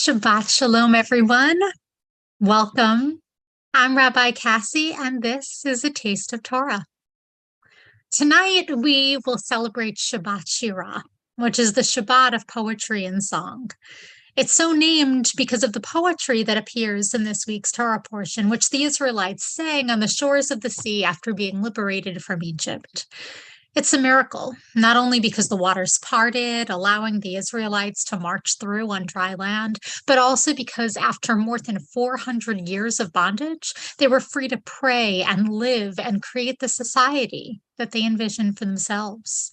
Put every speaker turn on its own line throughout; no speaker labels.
Shabbat Shalom, everyone. Welcome. I'm Rabbi Cassi, and this is A Taste of Torah. Tonight, we will celebrate Shabbat Shirah, which is the Shabbat of poetry and song. It's so named because of the poetry that appears in this week's Torah portion, which the Israelites sang on the shores of the sea after being liberated from Egypt. It's a miracle, not only because the waters parted, allowing the Israelites to march through on dry land, but also because after more than 400 years of bondage, they were free to pray and live and create the society that they envisioned for themselves.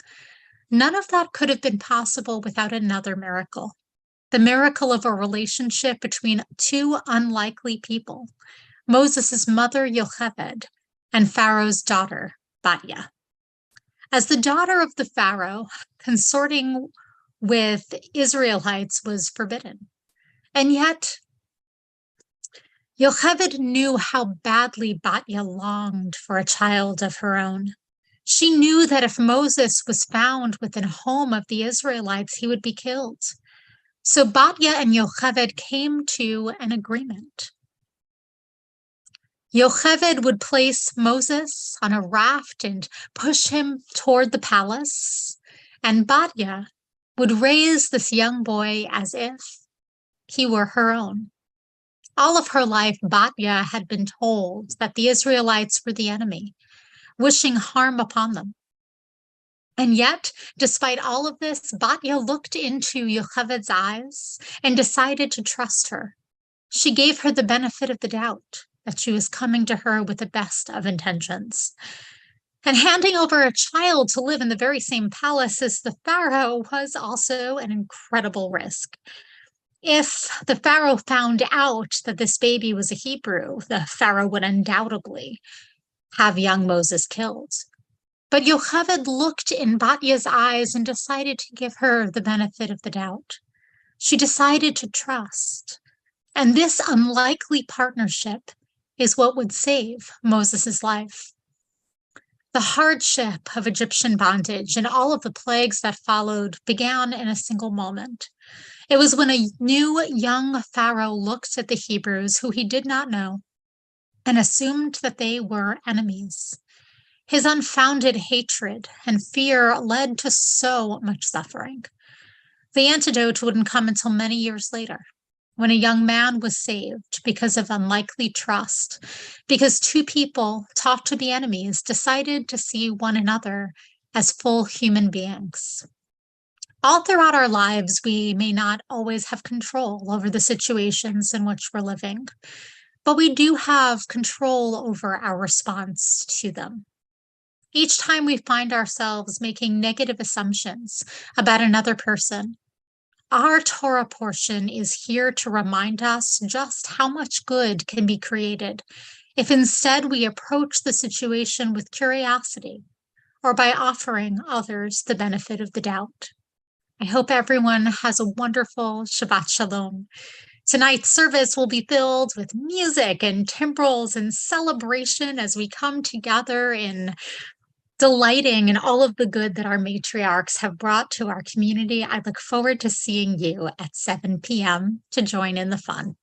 None of that could have been possible without another miracle, the miracle of a relationship between two unlikely people, Moses' mother, Yocheved, and Pharaoh's daughter, Batya. As the daughter of the Pharaoh, consorting with Israelites was forbidden. And yet, Yocheved knew how badly Batya longed for a child of her own. She knew that if Moses was found within a home of the Israelites, he would be killed. So Batya and Yocheved came to an agreement. Yocheved would place Moses on a raft and push him toward the palace, and Batya would raise this young boy as if he were her own. All of her life, Batya had been told that the Israelites were the enemy, wishing harm upon them. And yet, despite all of this, Batya looked into Yocheved's eyes and decided to trust her. She gave her the benefit of the doubt that she was coming to her with the best of intentions. And handing over a child to live in the very same palace as the Pharaoh was also an incredible risk. If the Pharaoh found out that this baby was a Hebrew, the Pharaoh would undoubtedly have young Moses killed. But Yocheved looked in Batya's eyes and decided to give her the benefit of the doubt. She decided to trust. And this unlikely partnership is what would save Moses' life. The hardship of Egyptian bondage and all of the plagues that followed began in a single moment. It was when a new young Pharaoh looked at the Hebrews, who he did not know, and assumed that they were enemies. His unfounded hatred and fear led to so much suffering. The antidote wouldn't come until many years later, when a young man was saved because of unlikely trust, because two people taught to be enemies decided to see one another as full human beings. All throughout our lives, we may not always have control over the situations in which we're living, but we do have control over our response to them. Each time we find ourselves making negative assumptions about another person, our Torah portion is here to remind us just how much good can be created if instead we approach the situation with curiosity or by offering others the benefit of the doubt. I hope everyone has a wonderful Shabbat Shalom. Tonight's service will be filled with music and timbrels and celebration as we come together in delighting in all of the good that our matriarchs have brought to our community. I look forward to seeing you at 7 p.m. to join in the fun.